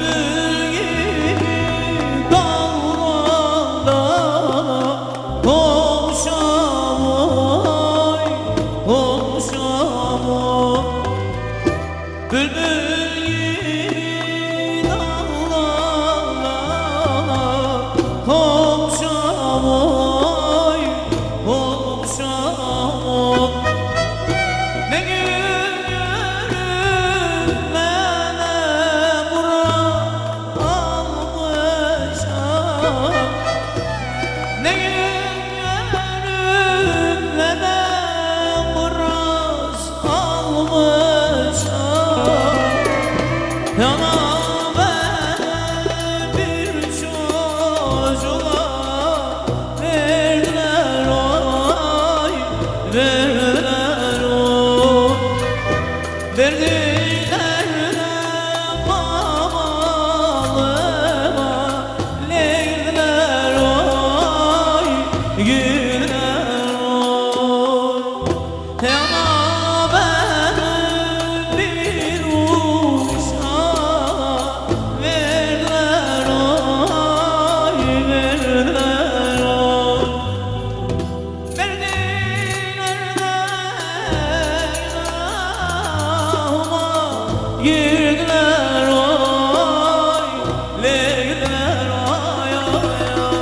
Bülbül gibi dallarda konuşam oy, konuşam oy. Bülbül gibi dallarda konuşam oy, konuşam oy. Ne gün görünmene Murat almışam, ne gün görünmene Murat almışam. Yana ben bir çocuğa verdiler oy, verdiler oy. Verdiler de babalıma, leydiler oy, güller oy. Yana ben bir uşağa verdiler oy, verdiler oy. Verdiler de günahıma girdiler oy, leydiler oy, oy, oy.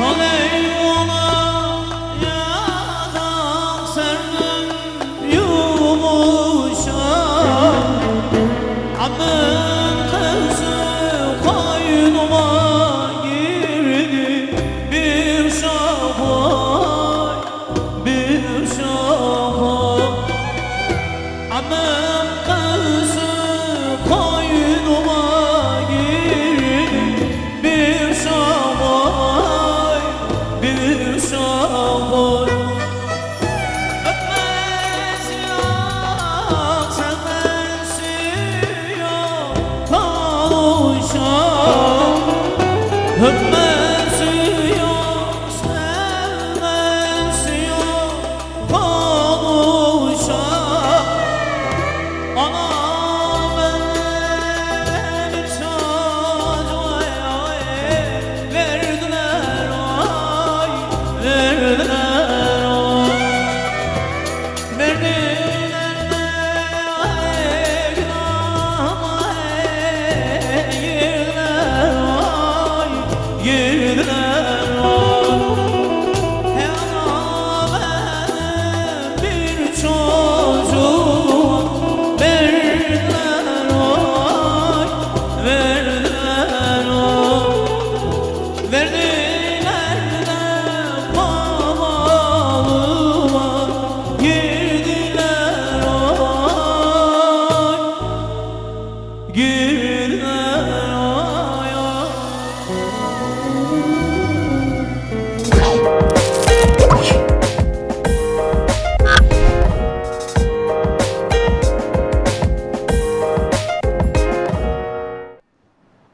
Aley ola yadan serdim yumuşam, Ammın kızı koynuma girdi, bir şafak, bir şafak. Ammın kızı koynuma girdi, bir şafak, bir şafak. Öpmez yok, sevmez yok kavuşam. Öpmez yok, sevmez yok kavuşam. Anam bir çocuğa verdiler oy, verdiler oy. Verdiler de günahıma girdiler oy, girdiler oy. Yana ben bir çocuğa verdiler oy, verdiler oy. Verdiler de babalıma girdiler oy, girdiler oy, oy.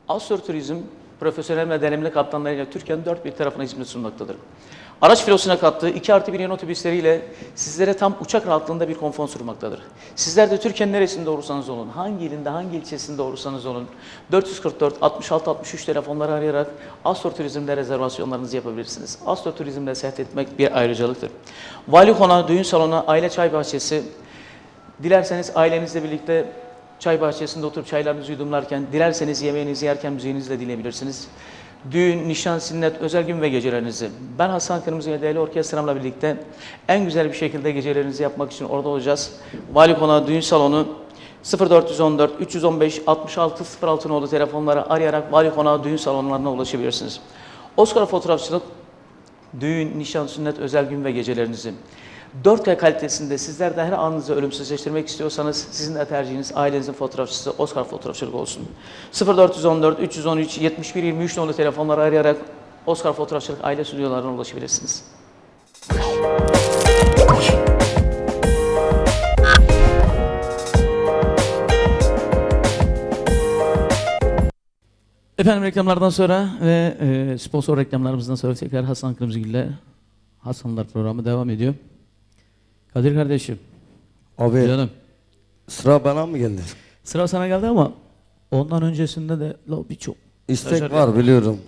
Astor Turizm, profesyonel ve deneyimli kaptanlarıyla Türkiye'nin dört bir tarafına hizmet sunmaktadır. Araç filosuna kattığı 2+1 yeni otobüsleriyle sizlere tam uçak rahatlığında bir konfor sunmaktadır. Sizler de Türkiye'nin neresinde olursanız olun, hangi ilinde, hangi ilçesinde olursanız olun, 444 66 63 telefonları arayarak Astor Turizm'de rezervasyonlarınızı yapabilirsiniz. Astor Turizm'de seyahat etmek bir ayrıcalıktır. Vali konağı, düğün salonu, aile çay bahçesi, dilerseniz ailenizle birlikte çay bahçesinde oturup çaylarınızı yudumlarken, dilerseniz yemeğinizi yerken müziğinizi de dinleyebilirsiniz. düğün, nişan, sünnet, özel gün ve gecelerinizi ben Hasan Kırmızı ve değerli orkestramla birlikte en güzel bir şekilde gecelerinizi yapmak için orada olacağız. Vali Konağı Düğün Salonu 0414 315 6606 nolu telefonlara arayarak Vali Konağı Düğün Salonlarına ulaşabilirsiniz. Oscar Fotoğrafçılık düğün, nişan, sünnet, özel gün ve gecelerinizi 4K kalitesinde sizler de her anınızı ölümsüzleştirmek istiyorsanız sizin de tercihiniz ailenizin fotoğrafçısı Oscar Fotoğrafçılık olsun. 0414 313 71 23 nolu telefonları arayarak Oscar Fotoğrafçılık aile stüdyolarına ulaşabilirsiniz. Efendim reklamlardan sonra ve sponsor reklamlarımızdan sonra tekrar Hasan Kırmızıgül ile Hasanlar programı devam ediyor. Kadir kardeşim. Abi Canım. sıra bana mı geldi? Sıra sana geldi ama ondan öncesinde de birçok İstek var biliyorum.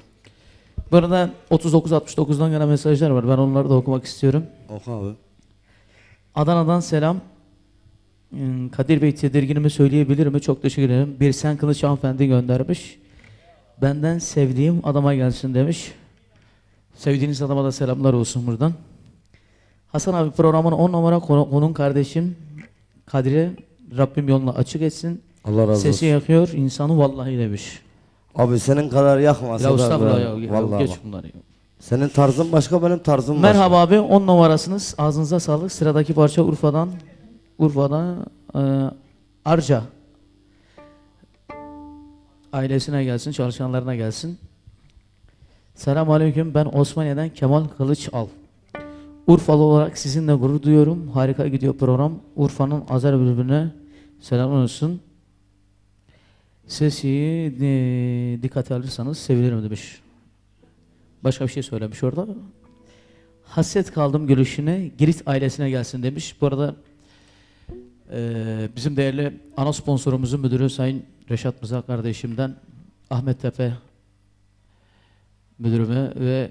Bu arada 3969'dan gelen mesajlar var. Ben onları da okumak istiyorum. Oku abi. Adana'dan selam. Kadir Bey tedirginimi söyleyebilir mi? Çok teşekkür ederim. Bir Sen Kılıç hanımefendi göndermiş. Benden sevdiğim adama gelsin demiş. Sevdiğiniz adama da selamlar olsun buradan. Hasan abi programın 10 numara konun kardeşim Kadir'e Rabbim yolunu açık etsin. Allah razı olsun. Sesi yakıyor insanı vallahi demiş. Abi senin kadar yakmasa Ya da estağfurullah ben- ya. vallahi Geç bak. bunları ya. Senin tarzın başka, benim tarzım başka. Merhaba abi 10 numarasınız. Ağzınıza sağlık. Sıradaki parça Urfa'da Arca ailesine gelsin, çalışanlarına gelsin. Selamünaleyküm. Ben Osmaniye'den Kemal Kılıçal. Urfalı olarak sizinle gurur duyuyorum. Harika gidiyor program. Urfa'nın Azer bülbülüne selam olsun. Sesi dikkate alırsanız sevinirim demiş. Başka bir şey söylemiş orada. Hasret kaldım gülüşüne, Girit ailesine gelsin demiş. Bu arada bizim değerli ana sponsorumuzun müdürü Sayın Reşat Mızrak kardeşimden Ahmet Tepe müdürüme ve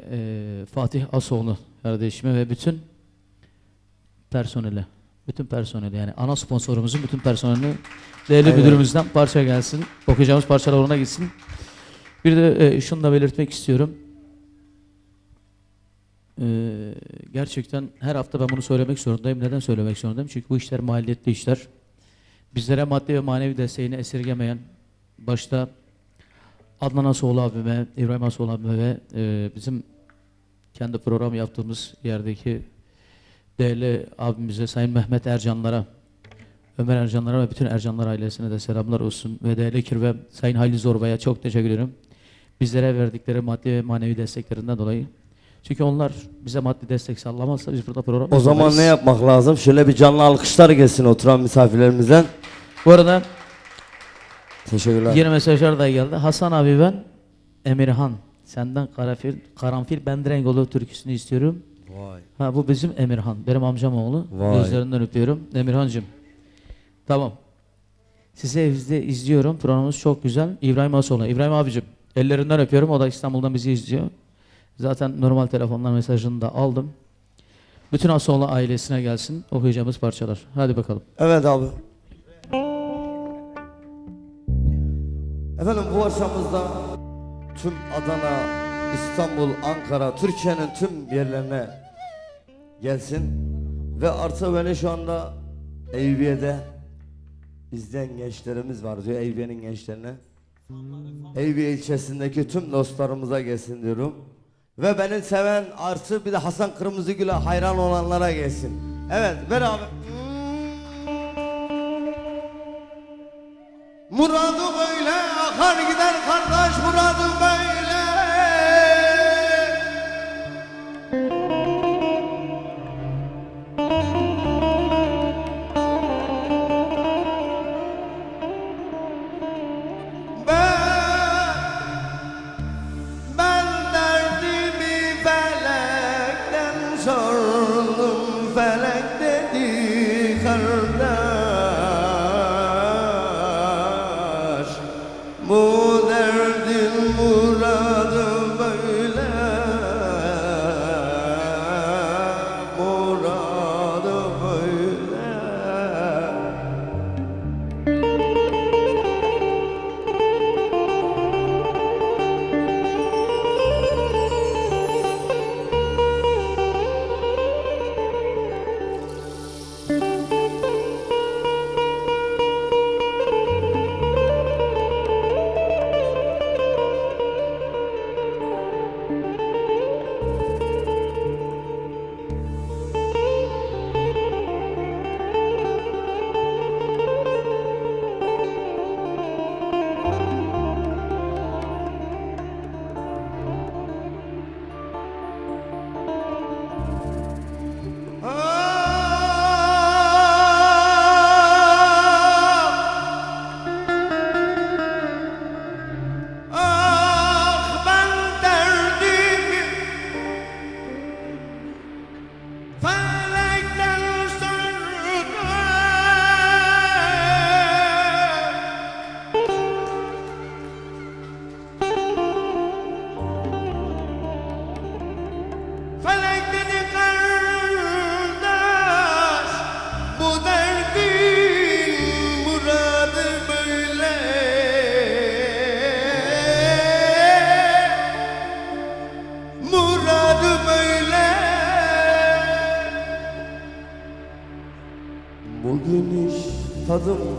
Fatih Asoğlu kardeşime ve bütün personele, yani ana sponsorumuzun bütün personeline değerli Aynen. müdürümüzden parça gelsin. Okuyacağımız parçalar ona gitsin. Bir de şunu da belirtmek istiyorum. Gerçekten her hafta ben bunu söylemek zorundayım. Neden söylemek zorundayım? Çünkü bu işler maliyetli işler. Bizlere maddi ve manevi desteğini esirgemeyen, başta Adnan Asoğlu abime, İbrahim Asoğlu abime ve bizim kendi program yaptığımız yerdeki değerli abimize, Sayın Mehmet Ercanlara, Ömer Ercanlara ve bütün Ercanlar ailesine de selamlar olsun. Ve değerli Kirve, Sayın Halil Zorba'ya çok teşekkür ederim. Bizlere verdikleri maddi ve manevi desteklerinden dolayı. Çünkü onlar bize maddi destek sağlamazsa biz burada program O zaman yapamayız. ne yapmak lazım? Şöyle bir canlı alkışlar gelsin oturan misafirlerimizden. Bu arada Teşekkürler. yeni mesajlar da geldi. Hasan abi ben Emirhan. Senden Karanfil Bendirengoğlu türküsünü istiyorum. Vay. Ha bu bizim Emirhan. Benim amcam oğlu. Vay. Gözlerinden öpüyorum. Emirhancığım. Tamam. Sizi evde izliyorum. Programımız çok güzel. İbrahim Asoğlu. İbrahim abicim ellerinden öpüyorum. O da İstanbul'dan bizi izliyor. Zaten normal telefonlar mesajını da aldım. Bütün Asoğlu ailesine gelsin okuyacağımız parçalar. Hadi bakalım. Evet abi. Efendim bu akşamımızda tüm Adana, İstanbul, Ankara, Türkiye'nin tüm yerlerine gelsin. Ve artı beni şu anda Eyüpiye'de izleyen gençlerimiz var diyor, Eyüpiye'nin gençlerine. Eyüpiye ilçesindeki tüm dostlarımıza gelsin diyorum. Ve beni seven artı bir de Hasan Kırmızıgül'e hayran olanlara gelsin. Evet ver abi. Muradı böyle akar gider kardeş, muradı böyle. Ben derdimi felekten sordum, felek dedi kardeş, bu derdi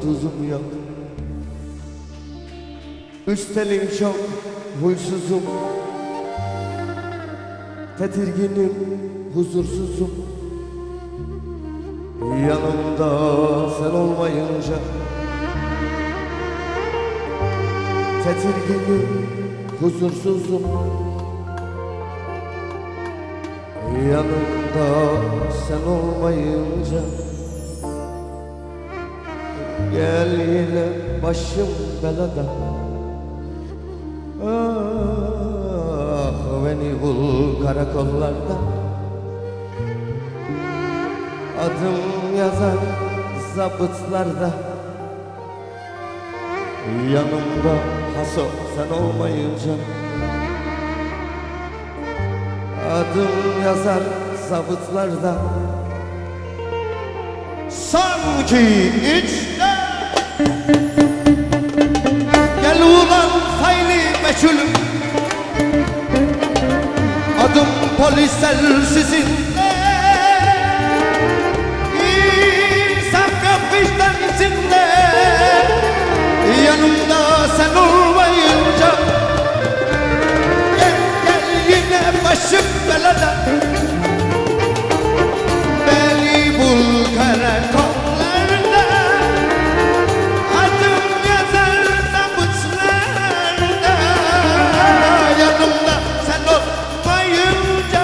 tuzum yok. Üstelik çok huysuzum, tedirginim, huzursuzum. Yanımda sen olmayınca tedirginim, huzursuzum. Yanımda sen olmayınca gel yine başım belada. Ah beni bul karakollarda, adım yazar zabıtlarda. Yanımda haso sen olmayınca adım yazar zabıtlarda. Sanki içte gel ulan hayli meçhulüm, adım polisler sizinde. İnsaf yok vicdan içinde, yanımda sen olmayınca gel yine başım belada. Beni bul karakollarda, adım yazar zabıtlarda. Yanımda sen olmayınca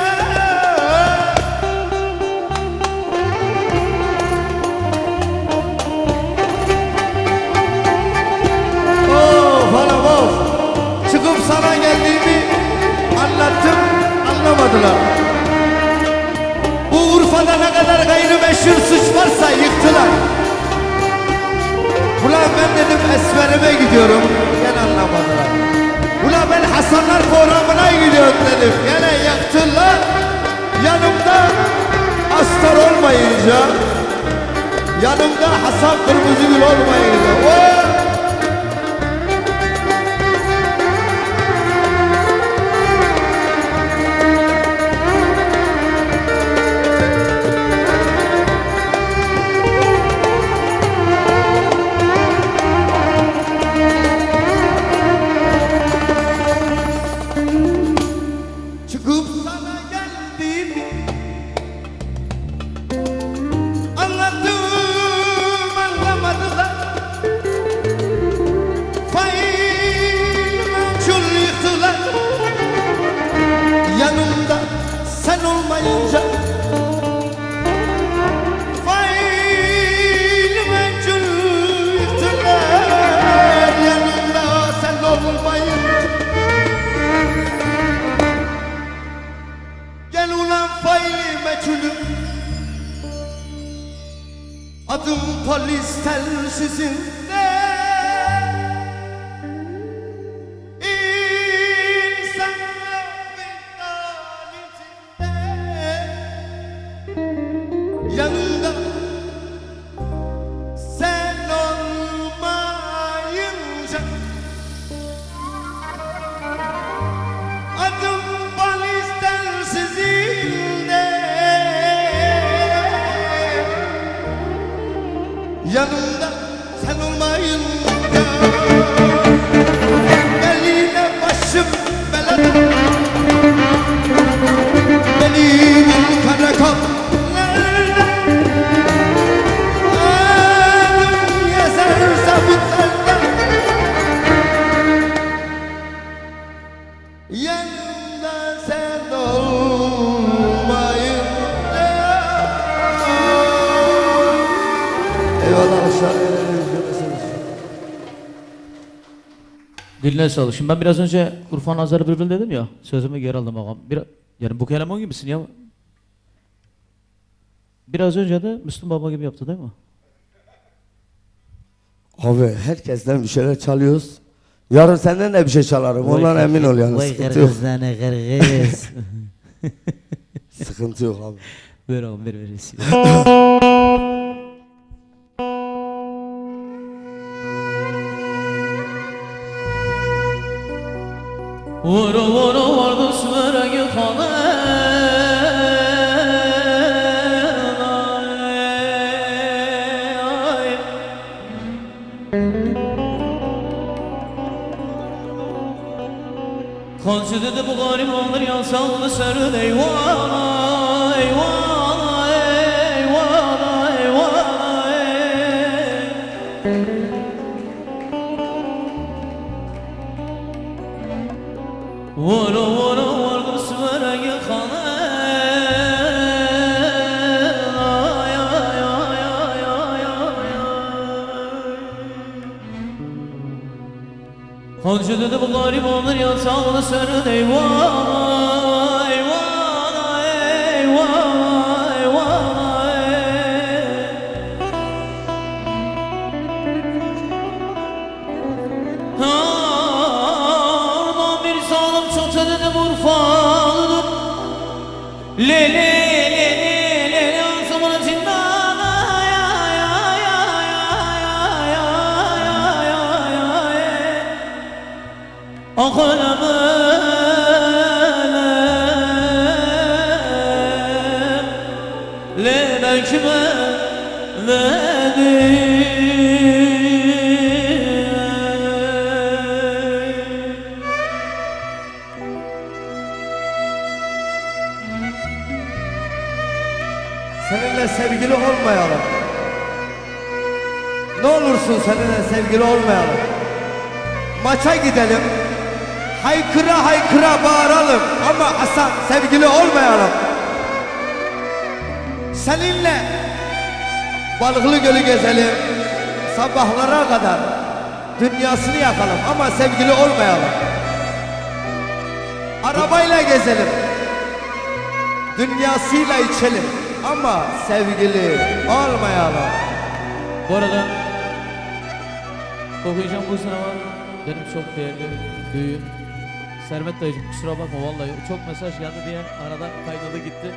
of anam of. Çıkıp sana geldiğimi anlattım, anlamadılar. Bu Urfa'da ne kadar gayrimeşhur suç varsa yıktılar. Ulan ben dedim esmerime gidiyorum, gene anlamadılar. Ulan ben Hasanlar programına gidiyorum dedim, gene yaktılar. Yanımda astar olmayınca, yanımda Hasan Kırmızıgül olmayınca oh! Çıkıp sana geldiğimi anlattım, anlamadılar. Fail meçhul yıktılar. Yanımda sen olmayınca fail meçhul yıktılar. Yanımda sen olmayınca gel ulan faili meçhulüm, adım polis telsizinde. İnsan vicdan içinde, yanında sen olmayınca adım polis telsizinde. Yanımda sen olmayınca gel yine başım belada. Beni bul karakollarda, adım yazar zabıtlarda. Yanımda sen olmayınca. Eyvallah aşağıya. Diline sağlık. Şimdi ben biraz önce Urfa'nın Azarı Bülbül dedim ya, sözümü geri aldım ağam. Yani bu keleman gibisin ya. Biraz önce de Müslüm Baba gibi yaptı değil mi? Abi herkesten bir şeyler çalıyoruz. Yarın senden de bir şey çalarım. Ondan emin ol yani. Vay Sıkıntı yok. kırgızlarına kırgız. Sıkıntı yok abi. Ver ağam ver. Vuru vuru vardı süregi Kancı dedi bu garip olur ya sağlı sarı eyvana eyvana eyvana eyvana vara vara vardır süvere yıkana ay ay ay ay ay ay Kancı dedi bu garip olur ya sağlı sarı eyvana eyvana eyvana eyvana Aman bir zalim çok dedi Urfalıdır Le le le le le le Ansımın zindan ay ay ay ay ay ay ay ay Ah ölemem Le belkime Seninle sevgili olmayalım. Ne olursun seninle sevgili olmayalım. Maça gidelim. Haykıra haykıra bağıralım. Ama Hasan sevgili olmayalım. Seninle Balıklı Gölü gezelim. Sabahlara kadar dünyasını yakalım. Ama sevgili olmayalım. Arabayla gezelim. Dünyasıyla içelim. Ama sevgili olmayalım. Bu arada okuyacağım bu sınava benim çok değerli büyüğüm Sermet dayıcım, kusura bakma vallahi çok mesaj geldi diye arada kaynadı gitti.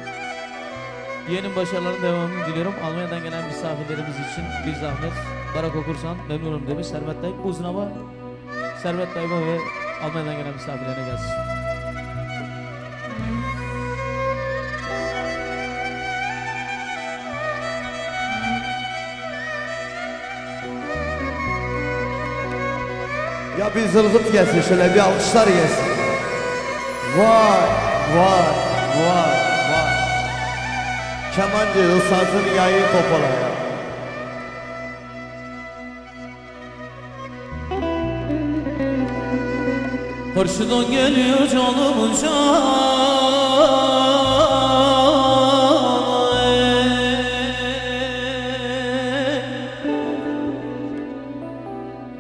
Yeğenin başarılarının devamını diliyorum. Almanya'dan gelen misafirlerimiz için bir zahmet barak okursan memnunum demiş Sermet dayı. Bu sınava Sermet dayıma ve Almanya'dan gelen misafirlerine gelsin. Ya bir zılgıt gelsin, şöyle bir alkışlar gelsin. Vay vay vay vay. Kemancı o sazın yayı kopala ya. Karşıdan geliyor canımın canı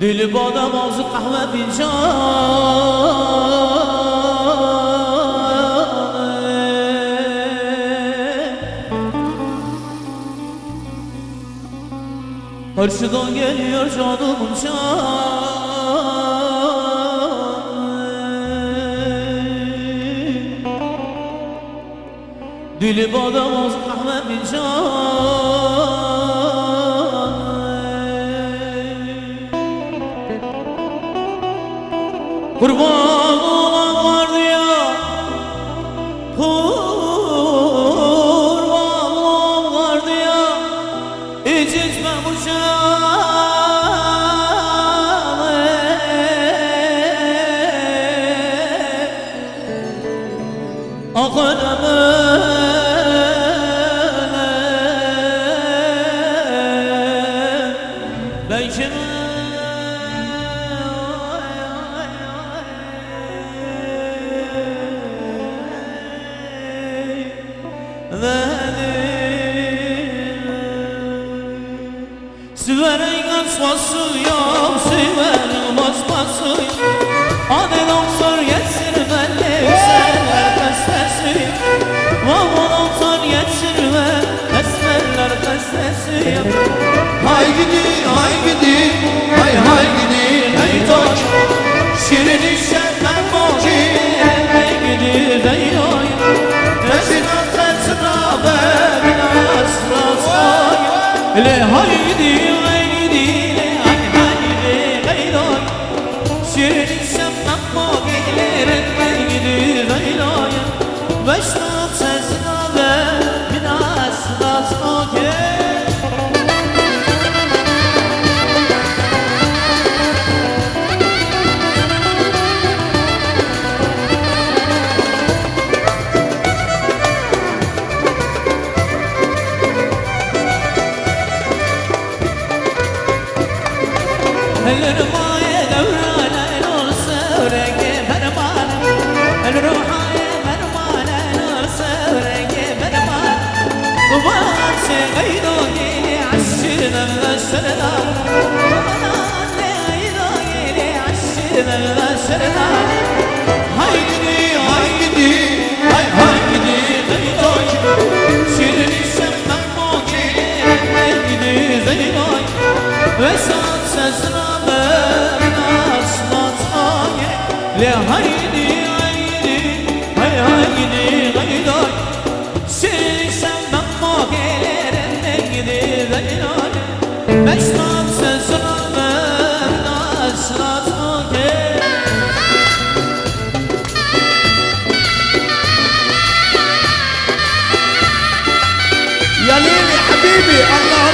Dili badem ağzı kahve fincanı Karşıdan geliyor canımın canı Dili badem ağzı kahve fincanı Kurban olan vardı ya Kurban olan vardı ya Hiç içmemişim Ah ölemem Belki Süverin asması yok, süverin basması Adel olsar yetsin benle üseller kestesi Vavan olsar yetsin ve esmerler kestesi Hay gidi, hay gidi, hay hay gidi, hey taş Şirin işlerden boki, hey gidi, hey oy Nesin atletsin abi, biraz rastay Le haydi haydi le haydi haydi Şirin şemden mogilerin haydi haydi Beşnat sensin abi biraz rastay الرماية دورانة نور سورك فرمانة الروحاية فرمانة نور سورك فرمانة وبعد شغيدوني عشرنا الشرنا عشرنا الشرنا هايدي هايدي هايدي غيدوي شيرني شمم موكي هايدي زيدوي وسات سزرابة ناس ناطاي لهايدي هايدي هايدي غيدوي شيرني شمم موكي هايدي زيدوي وسات سزرابة ناس ناطاي يا ليلي حبيبي الله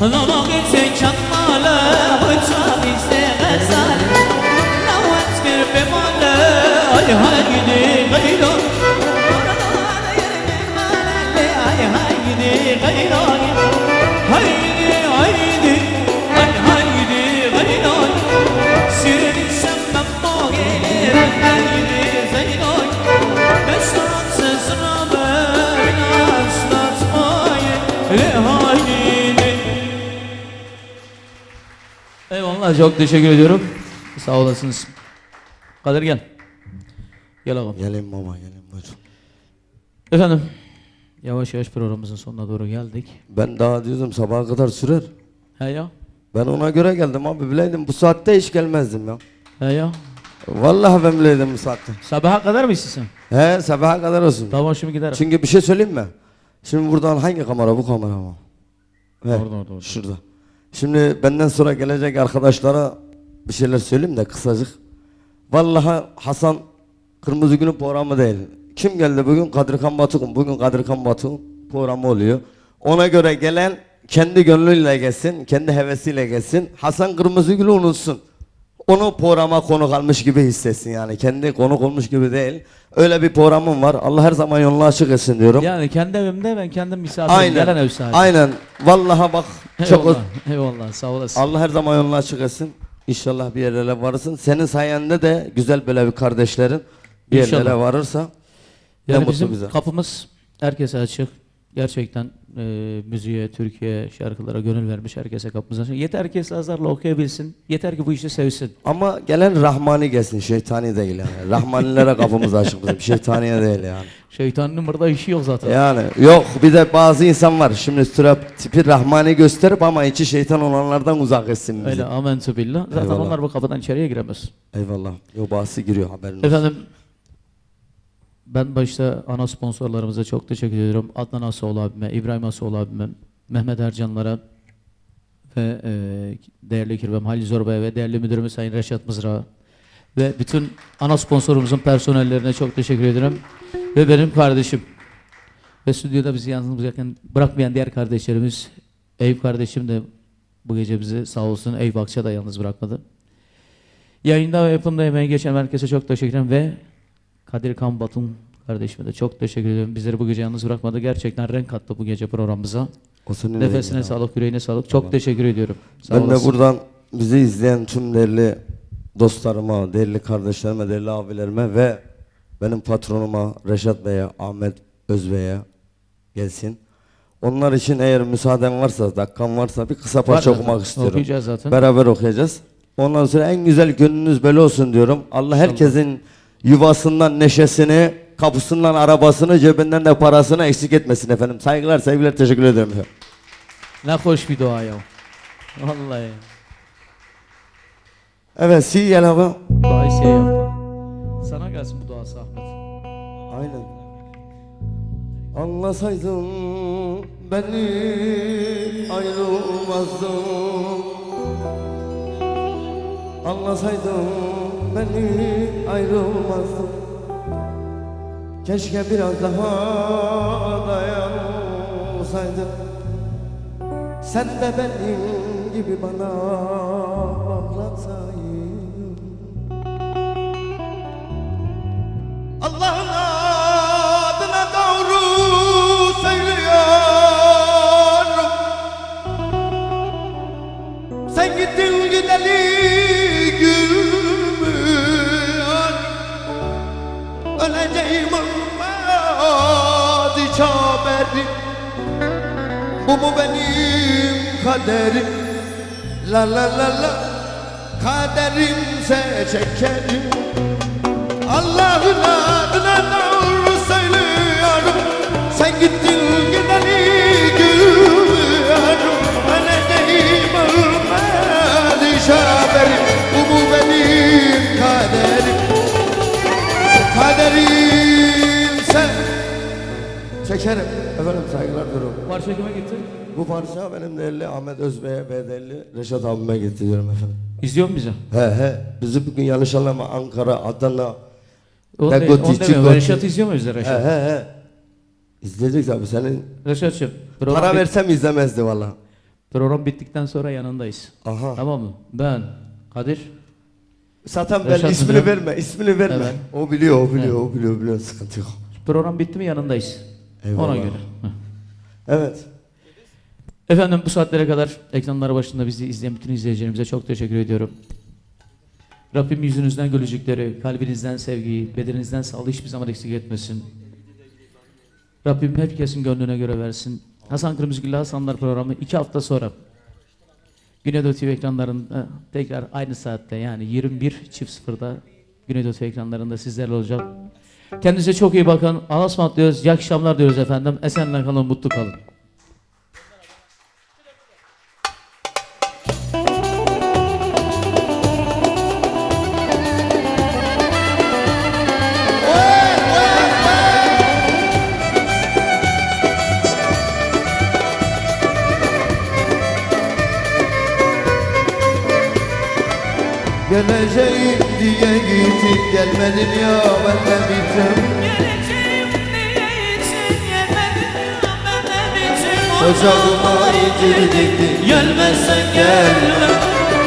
الله ضمك تكمله وتشافي غزاله لو تذكر بماله هايدي غيره هايدي غيره هايدي هايدي هايدي غيره سير سمم موغير هايدي زينه بس تزربه ناس ناطاي لهايدي. Eyvallah, çok teşekkür ediyorum. Sağ olasınız. Kadir gel. Gel ağam. Gelin baba gelin buyurun. Efendim, yavaş yavaş programımızın sonuna doğru geldik. Ben daha diyordum sabaha kadar sürer. He ya, Ben ona göre geldim abi, bileydim bu saatte hiç gelmezdim ya. he ya. Vallahi ben bileydim bu saatte. Sabaha kadar mı istiyorsun? He, sabaha kadar olsun. Tamam, şimdi giderim. Çünkü bir şey söyleyeyim mi? Şimdi buradan hangi kamera, bu kamera mı? He, Orada. şurada. Şimdi benden sonra gelecek arkadaşlara bir şeyler söyleyeyim de kısacık. Vallahi Hasan Kırmızıgül'ün programı değil. Kim geldi bugün? Kadirkan Batuk'un. Bugün Kadirkan Batuk'un programı oluyor. Ona göre gelen kendi gönlüyle gelsin, kendi hevesiyle gelsin. Hasan Kırmızıgül'ü unutsun. Onu programa konuk almış gibi hissetsin yani. Kendi konuk olmuş gibi değil. Öyle bir programım var. Allah her zaman yolunu açık etsin diyorum. Yani kendi evimde ben kendim misafirim. Aynen. Gelen ev sahibi. Aynen. Vallahi bak çok Eyvallah, eyvallah, sağ olasın. Allah her zaman yolunu açık etsin. İnşallah bir yerlere varırsın. Senin sayende de güzel böyle bir kardeşlerin bir yerlere İnşallah. varırsa ne Yani mutlu bizim bize. kapımız herkese açık. Gerçekten müziğe, Türkiye şarkılara gönül vermiş herkese kapımız açık. Yeter ki sazlarla okuyabilsin. Yeter ki bu işi sevsin. Ama gelen Rahmani gelsin, şeytani değil yani. Rahmanilere kapımız açık bizim, şeytaniye değil yani. Şeytanın burada işi yok zaten. Yani yok, bir de bazı insan var şimdi tipi Rahmani gösterip ama içi şeytan olanlardan uzak etsin bizi. Öyle, amentü billah. Zaten Eyvallah. onlar bu kapıdan içeriye giremez. Eyvallah. Yo, bazısı giriyor, haberin olsun. Efendim, ben başta ana sponsorlarımıza çok teşekkür ediyorum. Adnan Asoğlu abime, İbrahim Asoğlu abime, Mehmet Ercanlara ve değerli kirvem Halil Zorba'ya ve değerli müdürümüz Sayın Reşat Mızrak'a ve bütün ana sponsorumuzun personellerine çok teşekkür ederim. Ve benim kardeşim ve stüdyoda bizi yalnız bırakmayan diğer kardeşlerimiz, Eyüp kardeşim de bu gece bizi sağ olsun, Eyüp Akça da yalnız bırakmadı. Yayında ve yapımda emeği geçen herkese çok teşekkür ederim ve Kadir Kan Batum kardeşime de çok teşekkür ediyorum. Bizleri bu gece yalnız bırakmadı. Gerçekten renk kattı bu gece programımıza. O senin Nefesine elinde. sağlık, yüreğine sağlık. Çok teşekkür ediyorum. Sağ Ben de olasın. buradan bizi izleyen tüm değerli dostlarıma, değerli kardeşlerime, değerli abilerime ve benim patronuma Reşat Bey'e, Ahmet Özbey'e gelsin. Onlar için eğer müsaaden varsa, dakikan varsa bir kısa parça Var zaten. okumak istiyorum. Okuyacağız zaten. Beraber okuyacağız. Ondan sonra en güzel gönlünüz böyle olsun diyorum. Allah herkesin yuvasından neşesini, kapısından arabasını, cebinden de parasını eksik etmesin efendim. Saygılar, sevgiler, teşekkür ederim efendim. Ne hoş bir dua ya. Vallahi. Evet, si gel abi. Duayı şey yapma. Sana gelsin bu duası Ahmet. Aynen. Anlasaydın beni ayrılmazdım. Anlasaydın beni ayrılmazdım. Keşke biraz daha dayansaydın. Sen de benim gibi bana baklatsaydın. Allah'ın adına doğru söylüyorum. Sen gittin gideli gülmüyor. Öleceğim olmadı hiç haberim. Bu mu benim kaderim? La la la la, kaderimse çekerim. Allah'ın adına doğru söylüyorum. Sen gittin gideli gülüyorum. Öleceğim olmadı hiç haberim. Bu mu benim kaderim? Kaderimse çekerim. Efendim saygılar durum. Parça kime gitti? Bu parça benim değerli Ahmet Özbey'e bedelli Reşat abime getiriyorum efendim. İzliyor mu bizi? He. Bizi bugün yanlış anlama Ankara, Adana. Onu Begoti, demiyorum. Çikoti. Reşat izliyor muyuz da Reşat? He. İzledik tabii senin. Reşat'cığım Para versem izlemezdi valla. program bittikten sonra yanındayız. Aha. Tamam mı? Ben, Kadir. Zaten ben Reşat ismini hocam. verme, ismini verme. Evet. O biliyor, sıkıntı yok. Program bitti mi yanındayız. Eyvallah. Ona göre. Heh. Evet. Efendim bu saatlere kadar ekranları başında bizi izleyen bütün izleyicilerimize çok teşekkür ediyorum. Rabbim yüzünüzden gülücükleri, kalbinizden sevgiyi, bedeninizden sağlığı hiçbir zaman eksik etmesin. Rabbim herkesin gönlüne göre versin. Hasan Kırmızıgül Hasanlar programı 2 hafta sonra Güneydoğu TV ekranlarında tekrar aynı saatte yani 21.00'da Güneydoğu TV ekranlarında sizlerle olacak. Kendinize çok iyi bakın. Allah'a ısmarladık diyoruz. İyi akşamlar diyoruz efendim. Esenle kalın, mutlu kalın. Geleceğim diye gittin, gelmedin ya ben de bittim. Geleceğim diye için gelmedin ya ben de bittim. Ocağıma incir diktin, Gelmezsen gelme,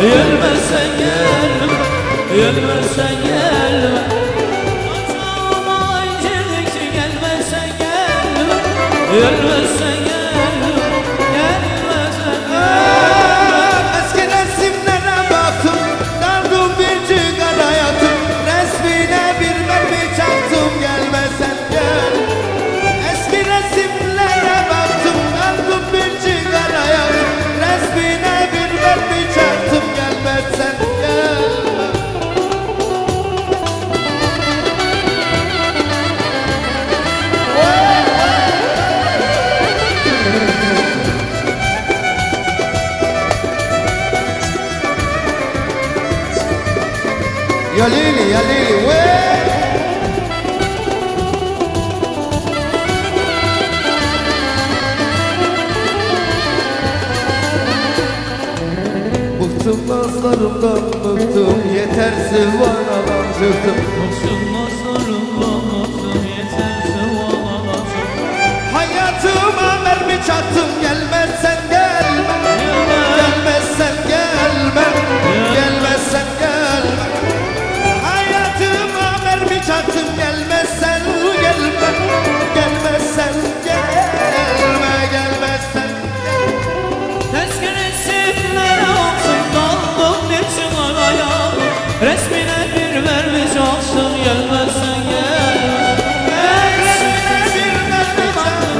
gelmezsen gelme, gelmezsen gelme. Ocağıma incir diktin, gelmezsen gelme, gelmezsen gelme, gelmezsen gelme. eski resimlere baktım, dardım bir cigara yaktım, resmine bir mermi çaktım, gelmezsen gel. Eski resimlere baktım, dardım bir cigara yaktım, resmine bir mermi çaktım, gelmezsen gel. Ya Lili, we. Bıktım nazlarımdan bıktım, yeter zıvanadan çıktım. Bıktım nazlarımdan bıktım, yeter zıvanadan çıktım. Hayatıma mermi çaktım, gelmezsen gelme. Gelmezsen gelme, gelmezsen gelme. Hayatıma mermi çaktım, gelmezsen gelme. Gelmezsen gelme, gelmezsen gelme. Eski resimlere baktım, daldım bir çıkaraya. Resmine bir vermiş olsun, gelmezsen gelme. Resmine bir mermi çaktım,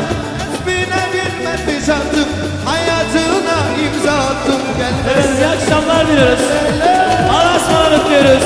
resmine bir mermi çaktım. Hayatına imza attım, Evet, iyi gelmezsen akşamlar diyoruz. gelme. Allah'a ısmarladık diyoruz.